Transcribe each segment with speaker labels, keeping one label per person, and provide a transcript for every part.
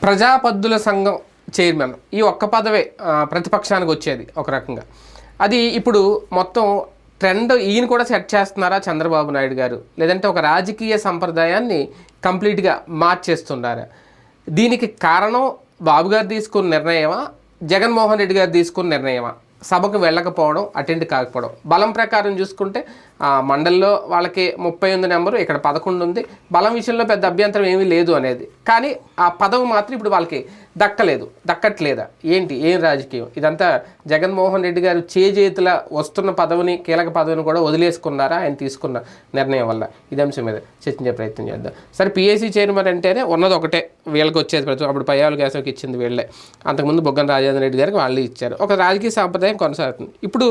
Speaker 1: ప్రజాపద్దుల సంఘం చైర్మన్ ఈ ఒక్క పదవే ప్రతిపక్షానికి వచ్చేది ఒక రకంగా. అది ఇప్పుడు మొత్తం ట్రెండ్ ఈయన కూడా సెట్ చేస్తున్నారా చంద్రబాబు నాయుడు గారు, లేదంటే ఒక రాజకీయ సంప్రదాయాన్ని కంప్లీట్గా మార్చేస్తున్నారా? దీనికి కారణం బాబు గారు తీసుకున్న నిర్ణయమా, జగన్మోహన్ రెడ్డి గారు తీసుకున్న నిర్ణయమా? సభకు వెళ్ళకపోవడం, అటెండ్ కాకపోవడం. బలం ప్రకారం చూసుకుంటే మండలిలో వాళ్ళకి 31 నెంబరు, ఇక్కడ 11 ఉంది. బలం విషయంలో పెద్ద అభ్యంతరం ఏమీ లేదు అనేది. కానీ ఆ పదవి మాత్రం ఇప్పుడు వాళ్ళకి దక్కట్లేదా ఏంటి? ఏం రాజకీయం ఇదంతా? జగన్మోహన్ రెడ్డి గారు చేజేతుల వస్తున్న పదవిని, కీలక పదవిని కూడా వదిలేసుకున్నారా ఆయన తీసుకున్న నిర్ణయం వల్ల? ఇది అంశం మీద చర్చించే ప్రయత్నం చేద్దాం. సరే, పిఏసీ చైర్మన్ అంటేనే ఉన్నది ఒకటే, వీళ్ళకి వచ్చేది ప్రతి. అప్పుడు పయ్యావుల కేశవకి ఇచ్చింది వీళ్ళే, అంతకుముందు బొగ్గన రాజేంద్ర రెడ్డి గారికి వాళ్ళు ఇచ్చారు. ఒక రాజకీయ సాంప్రదాయం కొనసాగుతుంది. ఇప్పుడు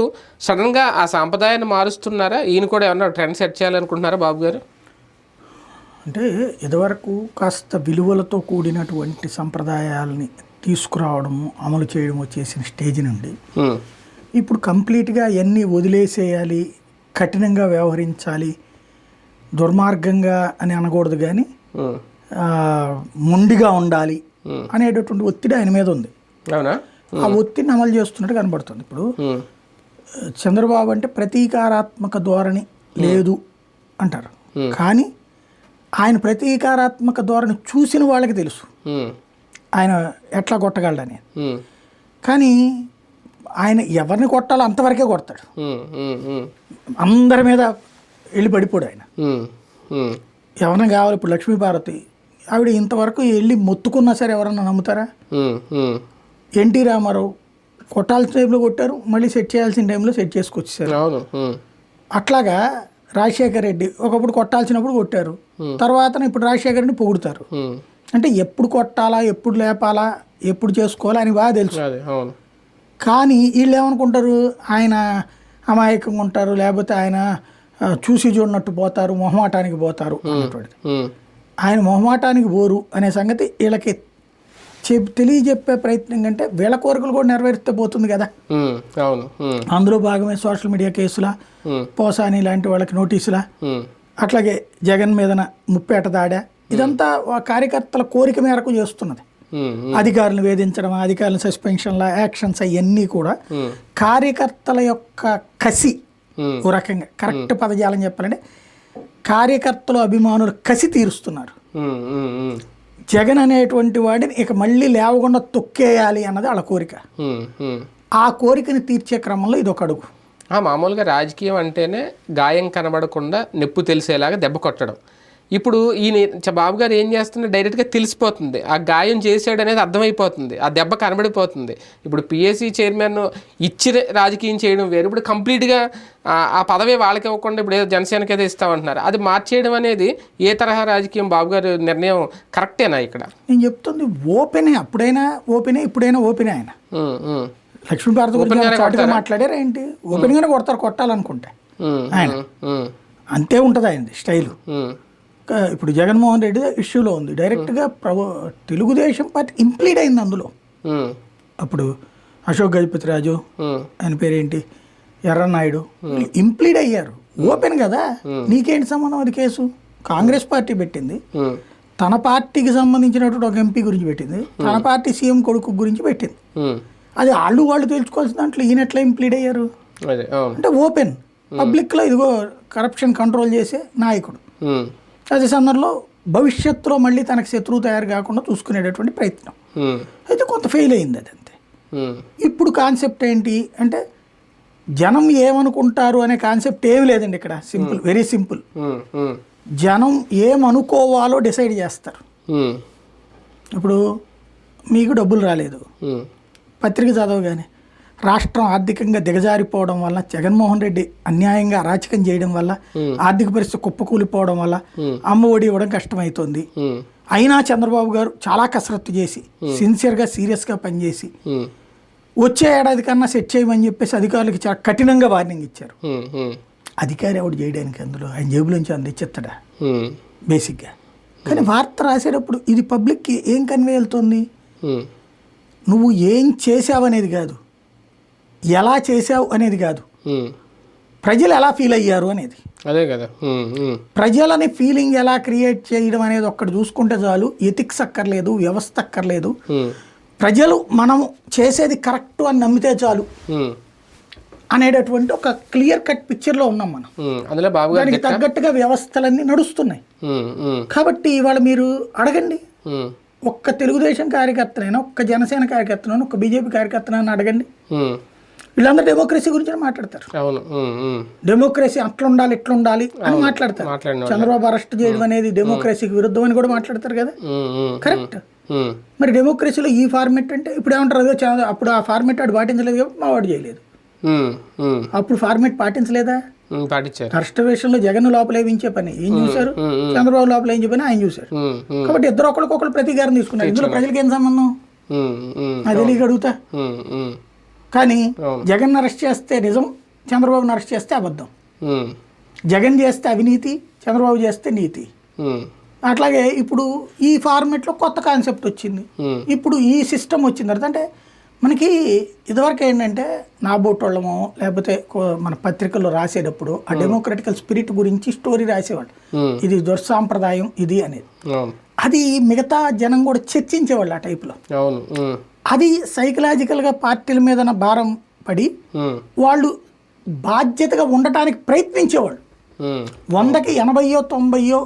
Speaker 1: సడన్గా ఆ సాంప్రదాయాన్ని మారుస్తున్నారా? ఈయన కూడా ఏమన్నా ట్రెండ్ సెట్ చేయాలనుకుంటున్నారా బాబు గారు?
Speaker 2: అంటే ఇదివరకు కాస్త విలువలతో కూడినటువంటి సంప్రదాయాలని తీసుకురావడము, అమలు చేయడము చేసిన స్టేజ్ నుండి ఇప్పుడు కంప్లీట్గా అవన్నీ వదిలేసేయాలి, కఠినంగా వ్యవహరించాలి, దుర్మార్గంగా అని అనకూడదు కానీ మొండిగా ఉండాలి అనేటటువంటి ఒత్తిడి ఆయన మీద ఉంది.
Speaker 1: అవునా?
Speaker 2: ఆ ఒత్తిడిని అమలు చేస్తున్నట్టు కనబడుతుంది. ఇప్పుడు చంద్రబాబు అంటే ప్రతీకారాత్మక ధోరణి లేదు అంటారు, కానీ ఆయన ప్రతీకారాత్మక ధోరణి చూసిన వాళ్ళకి తెలుసు ఆయన ఎట్లా కొట్టగలడని. కానీ ఆయన ఎవరిని కొట్టాలో అంతవరకే కొడతాడు, అందరి మీద వెళ్ళి పడిపోడు ఆయన. ఎవరైనా కావాలి, ఇప్పుడు లక్ష్మీపార్వతి ఆవిడ ఇంతవరకు వెళ్ళి మొత్తుకున్నా సరే ఎవరన్నా నమ్ముతారా? ఎన్టీ రామారావు కొట్టాల్సిన టైంలో కొట్టారు, మళ్ళీ సెట్ చేయాల్సిన టైంలో సెట్ చేసుకొచ్చేసారు. అట్లాగా రాజశేఖర్ రెడ్డి ఒకప్పుడు కొట్టాల్సినప్పుడు కొట్టారు, తర్వాత ఇప్పుడు రాజశేఖర్ రెడ్డిని పొగుడుతారు. అంటే ఎప్పుడు కొట్టాలా, ఎప్పుడు లేపాలా, ఎప్పుడు చేసుకోవాలా అని బాగా తెలుసు. కానీ వీళ్ళు ఏమనుకుంటారు, ఆయన అమాయకంగా ఉంటారు, లేకపోతే ఆయన చూసి చూడనట్టు పోతారు, మొహమాటానికి పోతారు అన్నటువంటిది. ఆయన మొహమాటానికి పోరు అనే సంగతి వీళ్ళకి తెలియజెప్పే ప్రయత్నం కంటే వీళ్ళ కోరికలు కూడా నెరవేరిస్తే పోతుంది కదా. అందులో భాగమే సోషల్ మీడియా కేసులా, పోసాని లాంటి వాళ్ళకి నోటీసులా, అట్లాగే జగన్ మీదన ముప్పేట దాడా, ఇదంతా కార్యకర్తల కోరిక మేరకు చేస్తున్నది. అధికారులను వేధించడం, అధికారుల సస్పెన్షన్ల యాక్షన్స్ అవన్నీ కూడా కార్యకర్తల యొక్క కసి, ఓ రకంగా కరెక్ట్ పదజాలం చెప్పాలంటే కార్యకర్తలు అభిమానులు కసి తీరుస్తున్నారు. జగన్ అనేటువంటి వాడిని ఇక మళ్ళీ లేవకుండా తొక్కేయాలి అన్నది వాళ్ళ కోరిక. ఆ కోరికని తీర్చే క్రమంలో ఇది ఒక అడుగు.
Speaker 1: మామూలుగా రాజకీయం అంటేనే గాయం కనబడకుండా నొప్పి తెలిసేలాగా దెబ్బ కొట్టడం. ఇప్పుడు ఈయన బాబు గారు ఏం చేస్తున్నా డైరెక్ట్గా తెలిసిపోతుంది, ఆ గాయం చేసాడు అనేది అర్థమైపోతుంది, ఆ దెబ్బ కనబడిపోతుంది. ఇప్పుడు పిఏసీ చైర్మన్ ఇచ్చి రాజకీయం చేయడం వేరు, ఇప్పుడు కంప్లీట్గా ఆ పదవి వాళ్ళకి ఇవ్వకుండా ఇప్పుడు ఏదో జనసేనకి ఏదో ఇస్తామంటున్నారు, అది మార్చేయడం అనేది ఏ తరహా రాజకీయం? బాబు గారు నిర్ణయం కరెక్టేనా? ఇక్కడ
Speaker 2: నేను చెప్తుంది ఓపెనే, అప్పుడైనా ఓపెనే, ఇప్పుడైనా ఓపెనే. ఆయన లక్ష్మీపార్వతి గురించి మాట్లాడారు ఏంటి? ఓపెన్ గానే కొడతారు కొట్టాలనుకుంటే ఆయన, అంతే ఉంటుంది ఆయన స్టైలు. ఇప్పుడు జగన్మోహన్ రెడ్డి ఇష్యూలో ఉంది, డైరెక్ట్గా తెలుగుదేశం పార్టీ ఇంప్లీడ్ అయింది అందులో. అప్పుడు అశోక్ గజపతిరాజు, ఆయన పేరేంటి, ఎర్రనాయుడు, ఇంప్లీడ్ అయ్యారు. ఓపెన్ కదా, నీకేంటి సంబంధం? అది కేసు కాంగ్రెస్ పార్టీ పెట్టింది, తన పార్టీకి సంబంధించినటువంటి ఒక ఎంపీ గురించి పెట్టింది, తన పార్టీ సీఎం కొడుకు గురించి పెట్టింది. అది వాళ్ళు తెలుసుకోవాల్సిన దాంట్లో ఈయన ఎట్లా ఇంప్లీడ్ అయ్యారు అంటే ఓపెన్ పబ్లిక్లో ఇదిగో కరప్షన్ కంట్రోల్ చేసే నాయకుడు. అదే సందర్భంలో భవిష్యత్తులో మళ్ళీ తనకు శత్రువు తయారు కాకుండా చూసుకునేటటువంటి ప్రయత్నం అయితే కొంత ఫెయిల్ అయింది. అది అంతే. ఇప్పుడు కాన్సెప్ట్ ఏంటి అంటే జనం ఏమనుకుంటారు అనే కాన్సెప్ట్ ఏమి లేదండి ఇక్కడ. Simple, very simple. జనం ఏమనుకోవాలో డిసైడ్ చేస్తారు. ఇప్పుడు మీకు డబ్బులు రాలేదు, పత్రిక చదవగానే రాష్ట్రం ఆర్థికంగా దిగజారిపోవడం వల్ల, జగన్మోహన్ రెడ్డి అన్యాయంగా అరాచకం చేయడం వల్ల, ఆర్థిక పరిస్థితి కుప్పకూలిపోవడం వల్ల అమ్మఒడి ఇవ్వడం కష్టమవుతుంది. అయినా చంద్రబాబు గారు చాలా కసరత్తు చేసి సిన్సియర్గా సీరియస్గా పనిచేసి వచ్చే ఏడాది కన్నా సెట్ చేయమని చెప్పేసి అధికారులకి చాలా కఠినంగా వార్నింగ్ ఇచ్చారు. అధికారి ఎవడు చేయడానికి అందులో ఆయన జేబులోంచి అందించేస్తాడా బేసిక్గా. కానీ వార్త రాసేటప్పుడు ఇది పబ్లిక్కి ఏం కన్వే వెళ్తుంది, నువ్వు ఏం చేసావు అనేది కాదు, ఎలా చేసావు అనేది కాదు, ప్రజలు ఎలా ఫీల్ అయ్యారు అనేది.
Speaker 1: అదే కదా.
Speaker 2: ప్రజలని ఫీలింగ్ ఎలా క్రియేట్ చేయడం అనేది ఒక్కటి చూసుకుంటే చాలు. ఎథిక్స్ అక్కర్లేదు, వ్యవస్థ అక్కర్లేదు. ప్రజలు మనం చేసేది కరెక్ట్ అని నమ్మితే చాలు అనేటటువంటి ఒక క్లియర్ కట్ పిక్చర్లో ఉన్నాం మనం.
Speaker 1: అందులో బాబు
Speaker 2: దానికి తగ్గట్టుగా వ్యవస్థలన్నీ నడుస్తున్నాయి. కాబట్టి ఇవాళ మీరు అడగండి, ఒక్క తెలుగుదేశం కార్యకర్తనైనా, ఒక్క జనసేన కార్యకర్తనైనా, ఒక్క బీజేపీ కార్యకర్తనైనా అడగండి, వీళ్ళందరూ డెమోక్రసీ గురించి మాట్లాడతారు. డెమోక్రసీ అట్లా ఉండాలి, ఇట్లా ఉండాలి అని మాట్లాడతారు. చంద్రబాబు అరెస్ట్ చేయడం అనేది డెమోక్రసీకి విరుద్ధం అని కూడా మాట్లాడతారు కదా. కరెక్ట్. మరి డెమోక్రసీలో ఈ ఫార్మెట్ అంటే ఇప్పుడు ఏమంటారు, అదే అప్పుడు ఆ ఫార్మెట్ వాడు పాటించలేదు కాబట్టి మా వాడు చేయలేదు. అప్పుడు ఫార్మెట్ పాటించలేదా?
Speaker 1: పాటించారు.
Speaker 2: అరెస్ట్ విషయంలో జగన్ లోపల వేయించే పని ఏం చూశారు, చంద్రబాబు లోపల వేయించే పని ఆయన చూశారు. కాబట్టి ఇద్దరు ఒకరికొకరు ప్రతీకారం తీసుకున్నారు. ఇందులో ప్రజలకి ఏం సంబంధం అది తెలియక అడుగుతా. కానీ జగన్ అరెస్ట్ చేస్తే నిజం, చంద్రబాబుని అరెస్ట్ చేస్తే అబద్ధం. జగన్ చేస్తే అవినీతి, చంద్రబాబు చేస్తే నీతి. అట్లాగే ఇప్పుడు ఈ ఫార్మెట్లో కొత్త కాన్సెప్ట్ వచ్చింది. ఇప్పుడు ఈ సిస్టమ్ వచ్చిన తర్వాత అంటే మనకి ఇదివరకు ఏంటంటే నాబోటోళ్ళమో లేకపోతే మన పత్రికల్లో రాసేటప్పుడు ఆ డెమోక్రటికల్ స్పిరిట్ గురించి స్టోరీ రాసేవాళ్ళు, ఇది దుర్సాంప్రదాయం ఇది అనేది. అది మిగతా జనం కూడా చర్చించేవాళ్ళు ఆ టైప్లో. అది సైకలాజికల్గా పార్టీల మీద భారం పడి వాళ్ళు బాధ్యతగా ఉండటానికి ప్రయత్నించేవాళ్ళు. 100కి 80, 90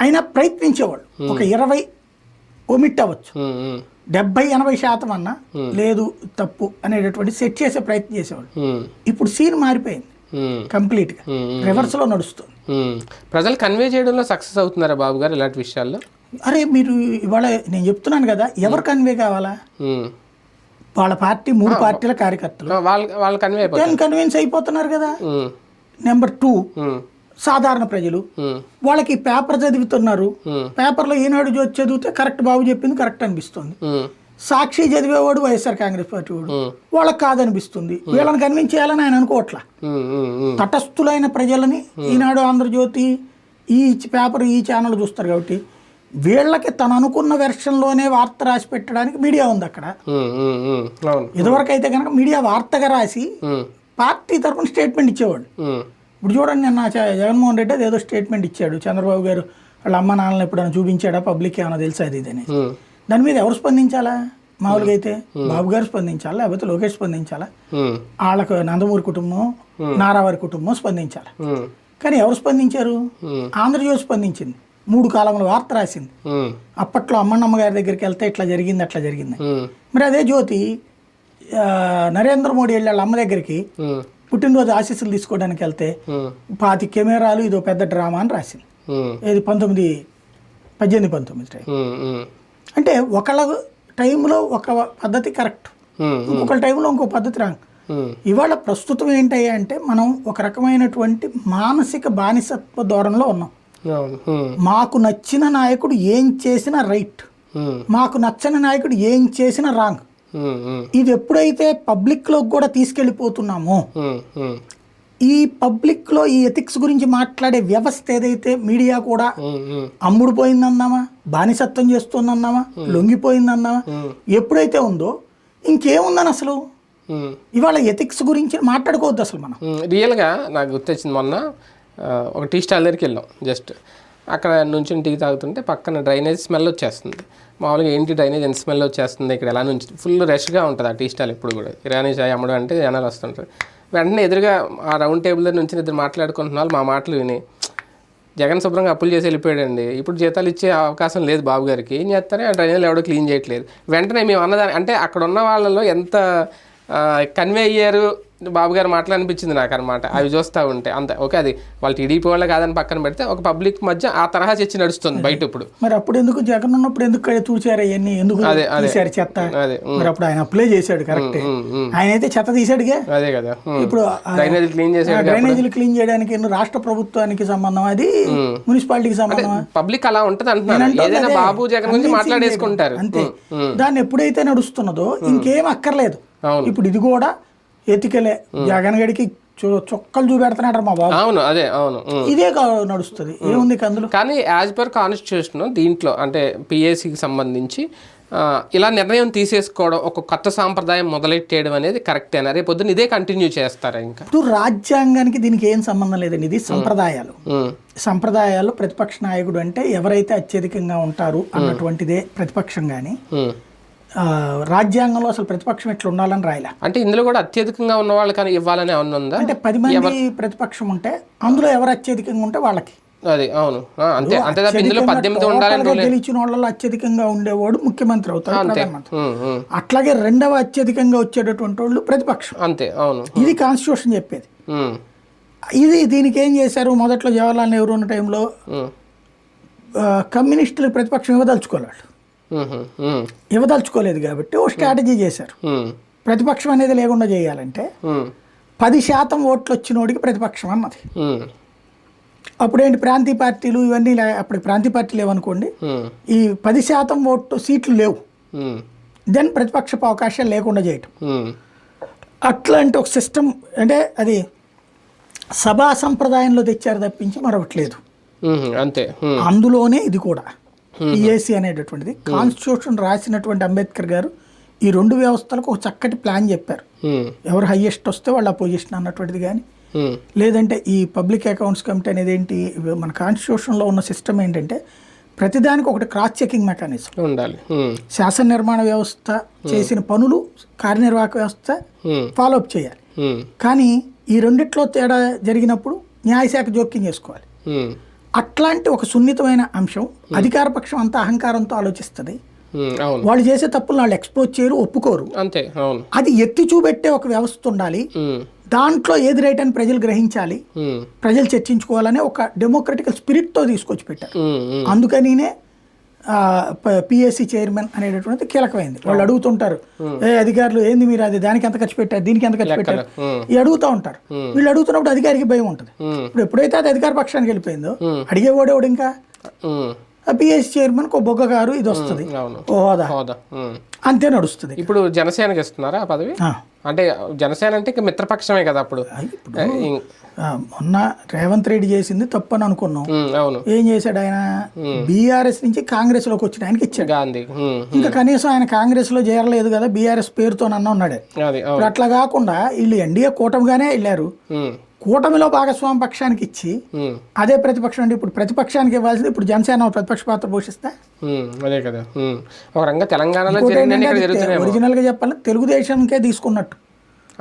Speaker 2: అయినా ప్రయత్నించేవాళ్ళు. ఒక 20 ఒమిట్ అవ్వచ్చు, 70-80% అన్నా లేదు తప్పు అనేటటువంటి సెట్ చేసే ప్రయత్నం చేసేవాళ్ళు. ఇప్పుడు సీన్ మారిపోయింది, కంప్లీట్గా రివర్స్లో నడుస్తుంది.
Speaker 1: ప్రజలు కన్వే చేయడంలో సక్సెస్ అవుతున్నారా బాబు గారు ఇలాంటి విషయాల్లో?
Speaker 2: అరే మీరు ఇవాళ నేను చెప్తున్నాను కదా, ఎవరు కన్వే కావాలా? వాళ్ళ పార్టీ 3 పార్టీల కార్యకర్తలు
Speaker 1: వాళ్ళు
Speaker 2: కన్విన్స్ అయిపోతున్నారు కదా. నెంబర్ 2 సాధారణ ప్రజలు, వాళ్ళకి పేపర్ చదువుతున్నారు. పేపర్లో ఈనాడు చదివితే కరెక్ట్, బాబు చెప్పింది కరెక్ట్ అనిపిస్తుంది. సాక్షి చదివేవాడు వైఎస్ఆర్ కాంగ్రెస్ పార్టీ వాడు, వాళ్ళకి కాదనిపిస్తుంది. వీళ్ళని కన్విన్స్ చేయాలని ఆయన అనుకోవట్లా. తటస్థులైన ప్రజలని ఈనాడు, ఆంధ్రజ్యోతి, ఈ పేపర్, ఈ ఛానల్ చూస్తారు కాబట్టి వీళ్ళకి తను అనుకున్న వెర్షన్లోనే వార్త రాసి పెట్టడానికి మీడియా ఉంది అక్కడ. ఇదివరకు అయితే కనుక మీడియా వార్తగా రాసి పార్టీ తరఫున స్టేట్మెంట్ ఇచ్చేవాడు. ఇప్పుడు చూడండి, నిన్న జగన్మోహన్ రెడ్డి అది ఏదో స్టేట్మెంట్ ఇచ్చాడు, చంద్రబాబు గారు వాళ్ళ అమ్మ నాన్నలు ఎప్పుడైనా చూపించాడా, పబ్లిక్ ఏమైనా తెలుసా ఇది అని. దాని మీద ఎవరు స్పందించాలా? మామూలుగా అయితే బాబు గారు స్పందించాలా, లేకపోతే లోకేష్ స్పందించాలా, వాళ్ళకు నందమూరి కుటుంబం, నారావారి కుటుంబం స్పందించాలా. కానీ ఎవరు స్పందించారు? ఆంధ్రజ్యోతి స్పందించింది, 3 కాలంలో వార్త రాసింది. అప్పట్లో అమ్మన్నమ్మ గారి దగ్గరికి వెళ్తే ఇట్లా జరిగింది, అట్లా జరిగింది. మరి అదే జ్యోతి నరేంద్ర మోడీ వెళ్ళి వాళ్ళ అమ్మ దగ్గరికి పుట్టినరోజు ఆశీస్సులు తీసుకోవడానికి వెళ్తే 5 కెమెరాలు, ఇదో పెద్ద డ్రామా అని రాసింది. ఇది 18-19 టైం. అంటే ఒకళ్ళ టైంలో ఒక పద్ధతి కరెక్ట్, ఇంకొకళ్ళ టైంలో ఇంకో పద్ధతి రాంగ్. ఇవాళ ప్రస్తుతం ఏంటయ్యా అంటే మనం ఒక రకమైనటువంటి మానసిక బానిసత్వ ధోరణిలో ఉన్నాం. మాకు నచ్చిన నాయకుడు ఏం చేసినా రైట్, మాకు నచ్చని నాయకుడు ఏం చేసినా రాంగ్. ఇది ఎప్పుడైతే పబ్లిక్లో కూడా తీసుకెళ్ళిపోతున్నామో, ఈ పబ్లిక్లో ఈ ఎథిక్స్ గురించి మాట్లాడే వ్యవస్థ ఏదైతే మీడియా కూడా అమ్ముడుపోయిందన్నామా, బానిసత్వం చేస్తుందన్నామా, లొంగిపోయిందన్నామా, ఎప్పుడైతే ఉందో ఇంకేముందని అసలు ఇవాళ ఎథిక్స్ గురించి మాట్లాడుకోవద్దు అసలు. మనం
Speaker 1: రియల్గా నాకు గుర్తొచ్చింది, మొన్న ఒక టీ స్టాల్ దగ్గరికి వెళ్ళాం. జస్ట్ అక్కడ నుంచి టీ తాగుతుంటే పక్కన డ్రైనేజ్ స్మెల్ వచ్చేస్తుంది. మామూలుగా ఏంటి డ్రైనేజ్ ఎంత స్మెల్ వచ్చేస్తుంది ఇక్కడ, ఎలా నుంచి ఫుల్ రష్గా ఉంటుంది ఆ టీ స్టాల్. ఇప్పుడు కూడా ఇరానీ చాయ్ అమ్మడం అంటే జనాలు వస్తుంటారు. వెంటనే ఎదురుగా ఆ రౌండ్ టేబుల్ దగ్గర నుంచి ఇద్దరు మాట్లాడుకుంటున్నారు. మా మాటలు విని జగన్ శుభ్రంగా అప్పులు చేసి వెళ్ళిపోయాడండి, ఇప్పుడు జీతాలు ఇచ్చే అవకాశం లేదు బాబు గారికి, ఏం చేస్తారే ఆ డ్రైనేజ్లు ఎవడో క్లీన్ చేయట్లేదు. వెంటనే మేము అన్నదాన్ని అంటే అక్కడ ఉన్న వాళ్ళలో ఎంత కన్వే అయ్యారు బాబు గారు మాట్లాడనిపించింది నాకు అనమాట. అవి చూస్తూ ఉంటే అంత ఓకే, అది వాళ్ళు టీడీపీ వాళ్ళే కాదని పక్కన పెడితే ఒక పబ్లిక్ మధ్య ఆ తరహా చర్చ నడుస్తుంది బయట. ఇప్పుడు
Speaker 2: మరి అప్పుడు ఎందుకు జగన్ ఉన్నప్పుడు ఎందుకు చూసారు అవన్నీ, ఎందుకు తీశారు చెత్త? మరి అప్పుడు ఆయన అప్లై చేశాడు, కరెక్ట్, ఆయన అయితే చెత్త తీసాడుగా.
Speaker 1: అదే కదా,
Speaker 2: ఇప్పుడు
Speaker 1: డ్రైనేజీలు క్లీన్ చేశాడు.
Speaker 2: డ్రైనేజీలు క్లీన్ చేయడానికి రాష్ట్ర ప్రభుత్వానికి సంబంధం, అది మున్సిపాలిటీకి సంబంధం.
Speaker 1: పబ్లిక్ అలా ఉంటది అంటున్నాను, ఏదైనా బాబు జగన్ గురించి మాట్లాడేసుకుంటారు
Speaker 2: అంతే. దాన్ని ఎప్పుడైతే నడుస్తున్నదో ఇంకేం అక్కర్లేదు. ఇప్పుడు ఇది కూడా ఎతికలే, జగన్ గడికి చొక్కలు చూపెడుతున్నాడు మా బాబు.
Speaker 1: అవును, అదే, అవును,
Speaker 2: ఇదే నడుస్తుంది, ఏముంది అందులో.
Speaker 1: కానీ యాజ్ పర్ కాన్స్టిట్యూషన్ దీంట్లో అంటే పిఏసీకి సంబంధించి ఇలా నిర్ణయం తీసేసుకోవడం, ఒక కొత్త సాంప్రదాయం మొదలెట్టేయడం అనేది కరెక్టేనా? రేపు పొద్దున్న ఇదే కంటిన్యూ చేస్తారా ఇంకా?
Speaker 2: ఇప్పుడు రాజ్యాంగానికి దీనికి ఏం సంబంధం లేదండి, ఇది సంప్రదాయాలు. సంప్రదాయాలు ప్రతిపక్ష నాయకుడు అంటే ఎవరైతే అత్యధికంగా ఉంటారు అన్నటువంటిదే ప్రతిపక్షం. కానీ రాజ్యాంగంలో అసలు ప్రతిపక్షం ఎట్లా ఉండాలని రాయలే.
Speaker 1: అంటే ఇందులో కూడా అత్యధికంగా ఉన్న వాళ్ళకి ఇవ్వాలని ఏమన్నా ఉందా?
Speaker 2: అంటే 10 మంది ప్రతిపక్షం ఉంటే అందులో ఎవరు అత్యధికంగా ఉంటే వాళ్ళకి.
Speaker 1: అది అవును, అంతే. అంతే తప్ప ఇందులో 18 ఉండాలని
Speaker 2: గెలిచిన వాళ్ళలో అత్యధికంగా ఉండేవాడు ముఖ్యమంత్రి అవుతారు, ప్రధానమంత్రి. అట్లాగే రెండవ అత్యధికంగా వచ్చేటటువంటి వాళ్ళు ప్రతిపక్షం.
Speaker 1: అంతే, అవును.
Speaker 2: ఇది కాన్స్టిట్యూషన్ చెప్పేది. దీనికి ఏం చేశారు, మొదట్లో జవహర్లాల్ నెహ్రూ ఉన్న టైంలో కమ్యూనిస్టులు ప్రతిపక్షం ఇవ్వదలుచుకోలేదు కాబట్టి ఓ స్ట్రాటజీ చేశారు. ప్రతిపక్షం అనేది లేకుండా చేయాలంటే 10% ఓట్లు వచ్చినోడికి ప్రతిపక్షం అన్నది. అప్పుడేంటి ప్రాంతీయ పార్టీలు ఇవన్నీ, అప్పుడు ప్రాంతీయ పార్టీలు లేవనుకోండి, ఈ 10% ఓట్లు సీట్లు లేవు, దెన్ ప్రతిపక్షపు అవకాశాలు లేకుండా చేయటం. అట్లాంటి ఒక సిస్టమ్, అంటే అది సభా సంప్రదాయంలో తెచ్చారు తప్పించి మరొకటి లేదు.
Speaker 1: అంతే.
Speaker 2: అందులోనే ఇది కూడా పిఏసి అనేటటువంటిది. కాన్స్టిట్యూషన్ రాసినటువంటి అంబేద్కర్ గారు ఈ 2 వ్యవస్థలకు ఒక చక్కటి ప్లాన్ చెప్పారు. ఎవరు హైయెస్ట్ వస్తే వాళ్ళ పొజిషన్ అన్నటువంటిది కానీ, లేదంటే ఈ పబ్లిక్ అకౌంట్స్ కమిటీ అనేది ఏంటి, మన కాన్స్టిట్యూషన్లో ఉన్న సిస్టమ్ ఏంటంటే ప్రతిదానికి ఒకటి క్రాస్ చెకింగ్ మెకానిజం ఉండాలి. శాసన నిర్మాణ వ్యవస్థ చేసిన పనులు కార్యనిర్వాహక వ్యవస్థ ఫాలోఅప్ చేయాలి. కానీ ఈ రెండిట్లో తేడా జరిగినప్పుడు న్యాయశాఖ జోక్యం చేసుకోవాలి. అట్లాంటి ఒక సున్నితమైన అంశం అధికార పక్షం అంతా అహంకారంతో ఆలోచిస్తుంది. వాళ్ళు చేసే తప్పులు వాళ్ళు ఎక్స్పోజ్ చేయరు, ఒప్పుకోరు.
Speaker 1: అంతే,
Speaker 2: అది ఎత్తి చూపెట్టే ఒక వ్యవస్థ ఉండాలి. దాంట్లో ఏది రైట్ అని ప్రజలు గ్రహించాలి, ప్రజలు చర్చించుకోవాలనే ఒక డెమోక్రటికల్ స్పిరిట్తో తీసుకొచ్చి పెట్టారు. అందుకనినే పిఎస్సి చైర్మన్ అనేటటువంటిది కీలకమైంది. వాళ్ళు అడుగుతుంటారు, అధికారులు ఏంది మీరు అది దానికి ఎంత ఖర్చు పెట్టారు, దీనికి ఎంత ఖర్చు పెట్టారు, ఇవి అడుగుతూ ఉంటారు. వీళ్ళు అడుగుతున్నప్పుడు అధికారికి భయం ఉంటుంది. ఇప్పుడు ఎప్పుడైతే అది అధికార పక్షానికి వెళ్ళిపోయిందో అడిగేవాడేవాడు ఇంకా పిఎస్సి చైర్మన్ కో బొగ్గ గారు ఇది వస్తుంది, హోదా అంతే నడుస్తుంది.
Speaker 1: ఇప్పుడు జనసేనకి ఇస్తున్నారా ఆ పదవి? అంటే జనసేన అంటే ఇక మిత్రపక్షమే కదా. అప్పుడు
Speaker 2: మొన్న రేవంత్ రెడ్డి చేసింది తప్పు అని అనుకున్నాం. ఏం చేశాడు ఆయన, బీఆర్ఎస్ నుంచి కాంగ్రెస్ లోకి వచ్చిన ఆయనకి ఇచ్చాడు. ఇంకా కనీసం ఆయన కాంగ్రెస్ లో చేరలేదు కదా, బీఆర్ఎస్ పేరుతో ఉన్నాడు. అట్లా కాకుండా వీళ్ళు ఎన్డీఏ కూటమిగానే వెళ్ళారు. కూటమిలో భాగస్వామి పక్షానికి ఇచ్చి అదే ప్రతిపక్షం అంటే ఇప్పుడు ప్రతిపక్షానికి ఇవ్వాల్సింది ఇప్పుడు జనసేన ప్రతిపక్ష పాత్ర పోషిస్తే
Speaker 1: అదే కదా. ఒక రంగా తెలంగాణలో
Speaker 2: ఒరిజినల్ గా చెప్పాలి తెలుగుదేశంకే తీసుకున్నట్టు.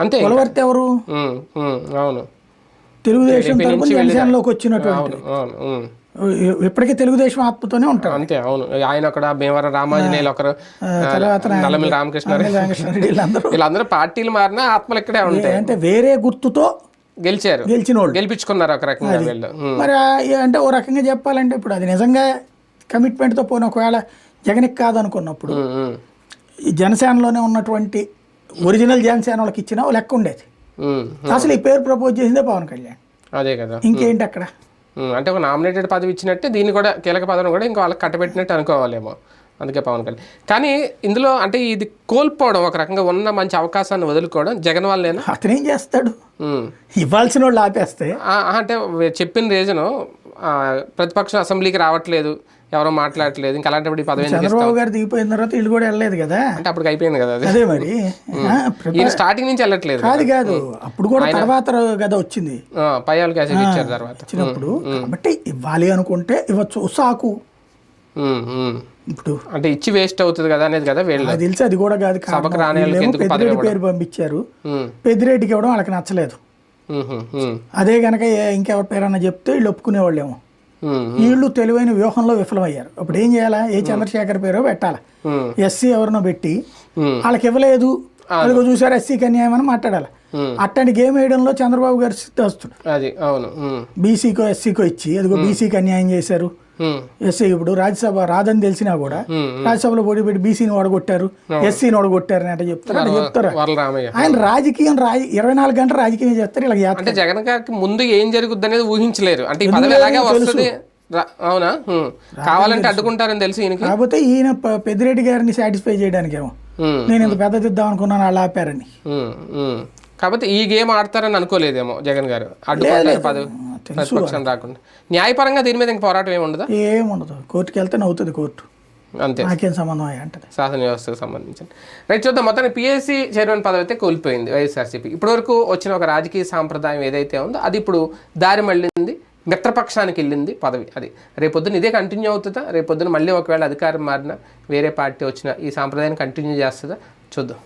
Speaker 2: అంతే, కొలవర్తి ఎవరు, అవును, తెలుగుదేశం తరపున జనసేనలోకి వచ్చినటువంటి ఎప్పటికీ తెలుగుదేశం ఆత్మతోనే ఉంటారు.
Speaker 1: అంతే, అవును. ఆయన అక్కడ భీమవరం రామాంజనేయులు ఒకరు, నల్లమిల్లి రామకృష్ణ వీళ్ళందరూ పార్టీలు మారినా ఆత్మలు ఇక్కడే ఉంటాయి.
Speaker 2: అంటే వేరే గుర్తుతో
Speaker 1: గెలిచిన వాళ్ళు గెలిపించుకున్నారు ఒక రకంగా.
Speaker 2: మరి అంటే ఓ రకంగా చెప్పాలంటే ఇప్పుడు అది నిజంగా కమిట్మెంట్తో పోయిన ఒకవేళ జగన్కి కాదనుకున్నప్పుడు ఈ జనసేనలోనే ఉన్నటువంటి ఒరిజినల్ జనసేన వాళ్ళకి ఇచ్చిన లెక్క ఉండేది. అసలు ఈ పేరు ప్రపోజ్ చేసిందే పవన్ కళ్యాణ్.
Speaker 1: అదే కదా,
Speaker 2: ఇంకేంటి అక్కడ.
Speaker 1: అంటే ఒక నామినేటెడ్ పదవి ఇచ్చినట్టే దీన్ని కూడా కీలక పదవిని కూడా ఇంకా వాళ్ళకి కట్టబెట్టినట్టు అనుకోవాలేమో. అందుకే పవన్ కళ్యాణ్. కానీ ఇందులో అంటే ఇది కోల్పోవడం, ఒక రకంగా ఉన్న మంచి అవకాశాన్ని వదులుకోవడం జగన్ వాళ్ళేనా?
Speaker 2: అతను ఏం చేస్తాడు, ఇవ్వాల్సిన వాళ్ళు ఆపేస్తే.
Speaker 1: అంటే చెప్పిన రీజను ప్రతిపక్షం అసెంబ్లీకి రావట్లేదు, ఎవరో మాట్లాడట్లేదు, ఇంకా అలాంటి పదవి
Speaker 2: చంద్రబాబు గారు దిగిపోయిన తర్వాత వీళ్ళు కూడా వెళ్ళలేదు కదా.
Speaker 1: అంటే అప్పుడు అయిపోయింది కదా అది.
Speaker 2: అదే మరి
Speaker 1: స్టార్టింగ్ నుంచి వెళ్ళట్లేదు.
Speaker 2: కాదు అప్పుడు కూడా తర్వాత కదా వచ్చింది,
Speaker 1: పయ్యాలు క్యాసెట్ ఇచ్చారు తర్వాత
Speaker 2: వచ్చినప్పుడు. కాబట్టి ఇవ్వాలి అనుకుంటే ఇవ్వచ్చు, సాకు. ఇప్పుడు
Speaker 1: అంటే ఇచ్చి వేస్ట్ అవుతుంది కదా అనేది కదా వీళ్ళు
Speaker 2: తెలిసి. అది కూడా కాదు, పెద్దిరెడ్డి పేరు పంపించారు, పెద్దిరెడ్డికి ఇవ్వడం వాళ్ళకి నచ్చలేదు. అదే కనుక ఇంకెవరి పేరన్నా చెప్తే వీళ్ళు ఒప్పుకునేవాళ్ళేమో. వీళ్ళు తెలివైన వ్యూహంలో విఫలమయ్యారు. అప్పుడు ఏం చేయాలా, ఏ చంద్రశేఖర్ పేరో పెట్టాలా, ఎస్సీ ఎవరినో పెట్టి వాళ్ళకి ఇవ్వలేదు అదిగో చూసారు ఎస్సీకి అన్యాయం అని మాట్లాడాలి. అట్లాంటి గేమ్ వేయడంలో చంద్రబాబు గారు సిద్ధస్తుడు.
Speaker 1: అది అవును,
Speaker 2: బీసీకో ఎస్సీకో ఇచ్చి అదిగో బీసీకి అన్యాయం చేశారు. ఎస్సీ ఇప్పుడు రాజ్యసభ రాదని తెలిసినా కూడా రాజ్యసభలో పోటీ పెట్టి బీసీని ఓడగొట్టారు, ఎస్సీని ఓడగొట్టారు అని చెప్తారు. ఆయన రాజకీయం 24 గంటలు రాజకీయం చేస్తారు. ఇలా
Speaker 1: అంటే జగన్ గారికి ముందు ఏం జరుగుద్ది అనేది ఊహించలేరు. అంటే ఈ పదవి ఎలాగే వస్తుంది, అవునా, కావాలంటే అడ్డుకుంటారని తెలుసు ఈయనకి.
Speaker 2: కాకపోతే ఈయన పెద్దిరెడ్డి గారిని సాటిస్ఫై చేయడానికేమో నేను ఇంత పెద్దదిద్దాం అనుకున్నాను, అలా ఆపారని.
Speaker 1: కాబట్టి ఈ గేమ్ ఆడతారని అనుకోలేదేమో జగన్ గారు, అడ్డుకుంటారు పదవి ప్రతిపక్షం రాకుండా. న్యాయపరంగా దీని మీద ఇంక పోరాటం ఏముండదా?
Speaker 2: ఏముండదు, కోర్టుకి వెళ్తే అవుతుంది కోర్టు.
Speaker 1: అంతే,
Speaker 2: నాకేం సంబంధం అయ్యా అంటది.
Speaker 1: శాసన వ్యవస్థకు సంబంధించి. రైట్, చూద్దాం. మొత్తానికి పిఎస్సి చైర్మన్ పదవి అయితే కోల్పోయింది వైఎస్ఆర్సీపీ. ఇప్పటివరకు వచ్చిన ఒక రాజకీయ సాంప్రదాయం ఏదైతే ఉందో అది ఇప్పుడు దారి మళ్ళింది, మిత్రపక్షానికి వెళ్ళింది పదవి. అది రేపొద్దున ఇదే కంటిన్యూ అవుతుందా? రేపొద్దున మళ్ళీ ఒకవేళ అధికారం మారినా వేరే పార్టీ వచ్చినా ఈ సాంప్రదాయాన్ని కంటిన్యూ చేస్తుందా? చూద్దాం.